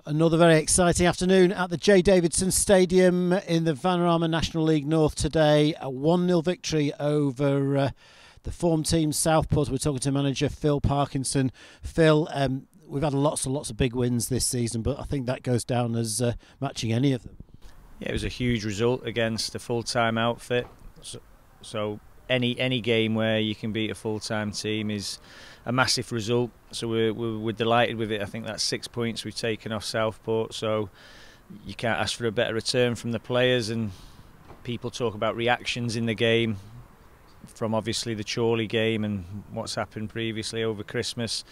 Another very exciting afternoon at the J Davidson Stadium in the Vanarama National League North today. A 1-0 victory over the form team Southport. We're talking to manager Phil Parkinson. Phil, we've had lots and lots of big wins this season, but I think that goes down as matching any of them. Yeah, it was a huge result against a full-time outfit. So any game where you can beat a full-time team is a massive result. So we're delighted with it. I think that's 6 points we've taken off Southport. So you can't ask for a better return from the players. And people talk about reactions in the game from obviously the Chorley game and what's happened previously over Christmas.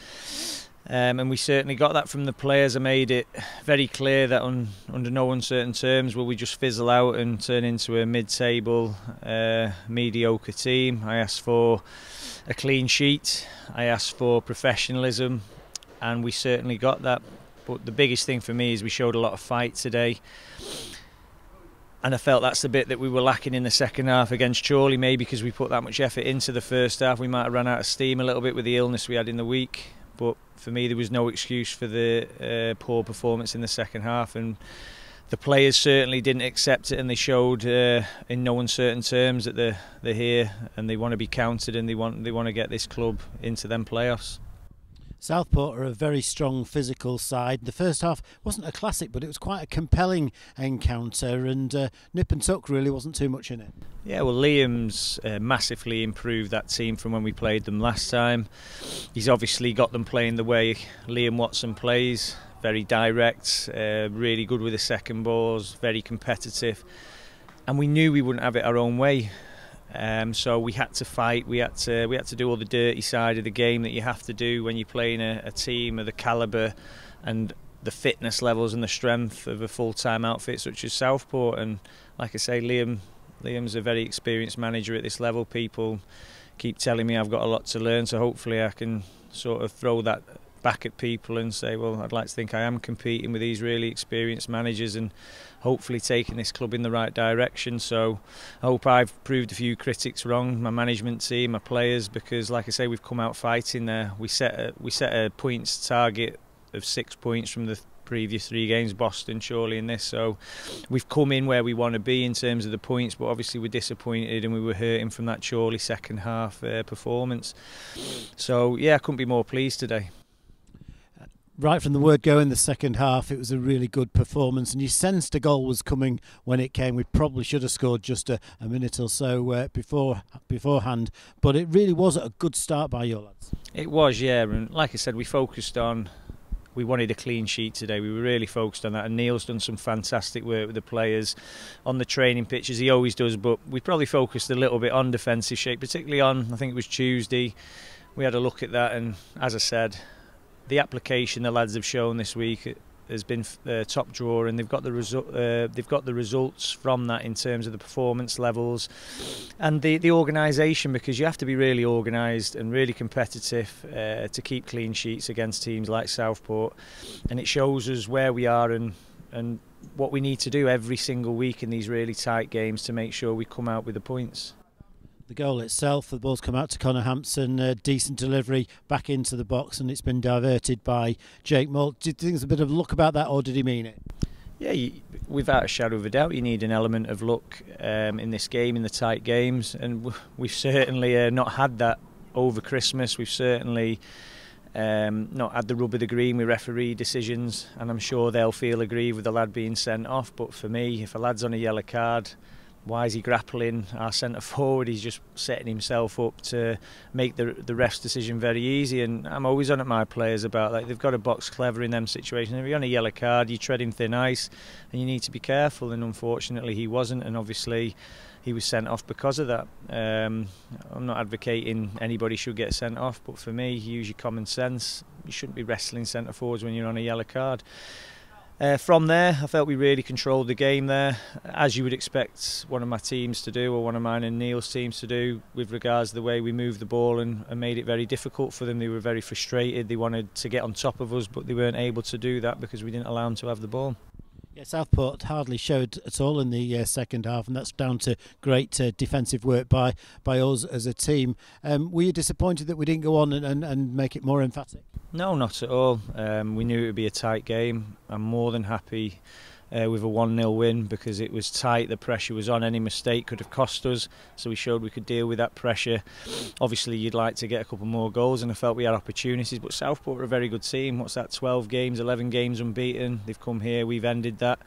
And we certainly got that from the players. I made it very clear that under no uncertain terms will we just fizzle out and turn into a mid-table, mediocre team. I asked for a clean sheet, I asked for professionalism, and we certainly got that. But the biggest thing for me is we showed a lot of fight today. And I felt that's the bit that we were lacking in the second half against Chorley, maybe because we put that much effort into the first half. We might have run out of steam a little bit with the illness we had in the week. But for me, there was no excuse for the poor performance in the second half, and the players certainly didn't accept it, and they showed in no uncertain terms that they're here and they want to be counted and they want to get this club into them playoffs. Southport are a very strong physical side. The first half wasn't a classic, but it was quite a compelling encounter, and nip and tuck really wasn't too much in it. Yeah, well, Liam's massively improved that team from when we played them last time. He's obviously got them playing the way Liam Watson plays, very direct, really good with the second balls, very competitive, and we knew we wouldn't have it our own way. So we had to fight. We had to do all the dirty side of the game that you have to do when you're playing a team of the calibre and the fitness levels and the strength of a full-time outfit such as Southport. And like I say, Liam's a very experienced manager at this level. People keep telling me I've got a lot to learn, so hopefully I can sort of throw that back at people and say, well, I'd like to think I am competing with these really experienced managers and hopefully taking this club in the right direction. So I hope I've proved a few critics wrong, my management team, my players, because like I say, we've come out fighting there. We set a points target of 6 points from the previous 3 games, Boston, Chorley and this, so we've come in where we want to be in terms of the points, but obviously we're disappointed and we were hurting from that Chorley second half performance. So yeah, I couldn't be more pleased today. Right from the word go in the second half, it was a really good performance, and you sensed a goal was coming when it came. We probably should have scored just a minute or so beforehand, but it really was a good start by your lads. It was, yeah, and like I said, we wanted a clean sheet today. We were really focused on that, and Neil's done some fantastic work with the players on the training pitch, as he always does, but we probably focused a little bit on defensive shape, particularly on, I think it was Tuesday. We had a look at that, and as I said, the application the lads have shown this week has been top drawer, and they've got the results from that in terms of the performance levels and the organisation, because you have to be really organised and really competitive to keep clean sheets against teams like Southport, and it shows us where we are and what we need to do every single week in these really tight games to make sure we come out with the points. The goal itself, the ball's come out to Connor Hampson, decent delivery back into the box, and it's been diverted by Jake Moult. Do you think there's a bit of luck about that, or did he mean it? Yeah, without a shadow of a doubt, you need an element of luck in this game, in the tight games, and we've certainly not had that over Christmas. We've certainly not had the rub of the green with referee decisions, and I'm sure they'll feel aggrieved with the lad being sent off. But for me, if a lad's on a yellow card, why is he grappling our centre forward? He's just setting himself up to make the ref's decision very easy, and I'm always on at my players about that. They've got to box clever in them situations. If you're on a yellow card, you're treading thin ice and you need to be careful, and unfortunately he wasn't, and obviously he was sent off because of that. I'm not advocating anybody should get sent off, but for me, use your common sense. You shouldn't be wrestling centre forwards when you're on a yellow card. From there, I felt we really controlled the game there, as you would expect one of my teams to do, or one of mine and Neil's teams to do, with regards to the way we moved the ball and made it very difficult for them. They were very frustrated. They wanted to get on top of us, but they weren't able to do that because we didn't allow them to have the ball. Yeah, Southport hardly showed at all in the second half, and that's down to great defensive work by us as a team. Were you disappointed that we didn't go on and make it more emphatic? No, not at all. We knew it would be a tight game. I'm more than happy with a 1-0 win because it was tight, the pressure was on, any mistake could have cost us, so we showed we could deal with that pressure. Obviously you'd like to get a couple more goals, and I felt we had opportunities, but Southport are a very good team. What's that, 12 games, 11 games unbeaten? They've come here, we've ended that.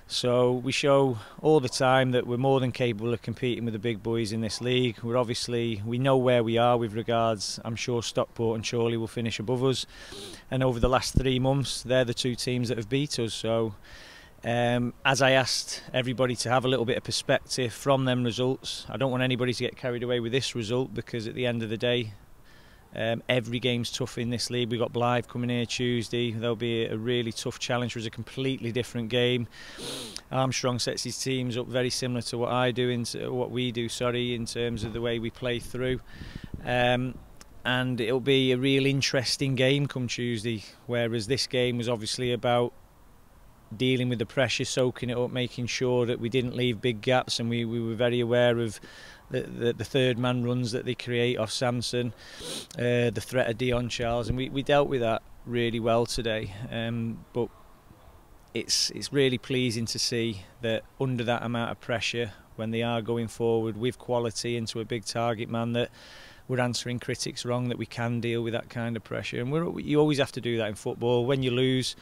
So we show all the time that we're more than capable of competing with the big boys in this league. We know where we are with regards, I'm sure Stockport and Chorley will finish above us, and over the last 3 months they're the 2 teams that have beat us. So as I asked everybody to have a little bit of perspective from them results, I don't want anybody to get carried away with this result, because at the end of the day every game's tough in this league. We've got Blythe coming here Tuesday. There'll be a really tough challenge. It's a completely different game. Armstrong sets his teams up very similar to what we do, in terms of the way we play through. And it'll be a real interesting game come Tuesday, whereas this game was obviously about dealing with the pressure, soaking it up, making sure that we didn't leave big gaps, and we were very aware of the third man runs that they create off Samson, the threat of Dion Charles, and we dealt with that really well today. But it's really pleasing to see that under that amount of pressure, when they are going forward with quality into a big target man, that we're answering critics wrong, that we can deal with that kind of pressure. And you always have to do that in football. When you lose,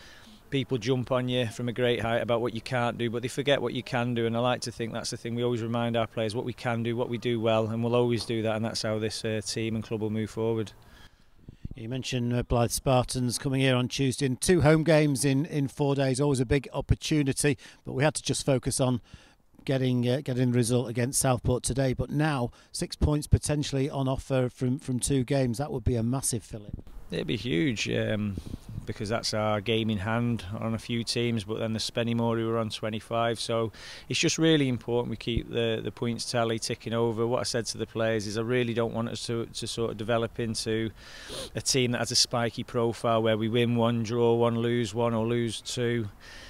people jump on you from a great height about what you can't do, but they forget what you can do, and I like to think that's the thing. We always remind our players what we can do, what we do well, and we'll always do that, and that's how this team and club will move forward. You mentioned Blythe Spartans coming here on Tuesday, and 2 home games in 4 days, always a big opportunity, but we had to just focus on getting the result against Southport today. But now 6 points potentially on offer from 2 games. That would be a massive fill-in. It'd be huge, because that's our game in hand on a few teams, but then the Spennymoor who are on 25, so it's just really important we keep the points tally ticking over. What I said to the players is I really don't want us to sort of develop into a team that has a spiky profile where we win 1, draw 1, lose 1 or lose 2,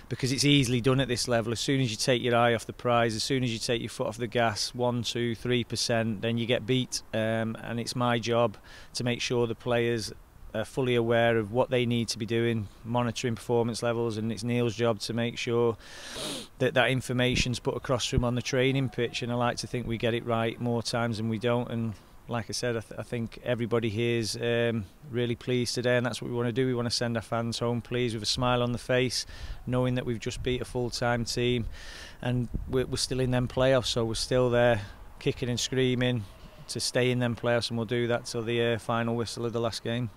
because it's easily done at this level. As soon as you take your eye off the prize, as soon as you take your foot off the gas 1, 2, 3%, then you get beat, and it's my job to make sure the players are fully aware of what they need to be doing, monitoring performance levels, and it's Neil's job to make sure that that information's put across to him on the training pitch, and I like to think we get it right more times than we don't. And like I said, I think everybody here is really pleased today, and that's what we want to do. We want to send our fans home pleased with a smile on the face, knowing that we've just beat a full-time team, and we're still in them playoffs, so we're still there kicking and screaming to stay in them playoffs, and we'll do that till the final whistle of the last game.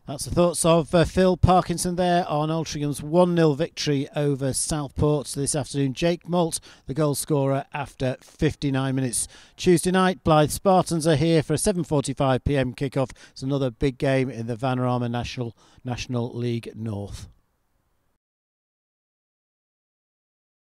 That's the thoughts of Phil Parkinson there on Altrincham's 1-0 victory over Southport this afternoon. Jake Malt, the goal scorer after 59 minutes. Tuesday night, Blythe Spartans are here for a 7:45 PM kickoff. It's another big game in the Vanarama National League North.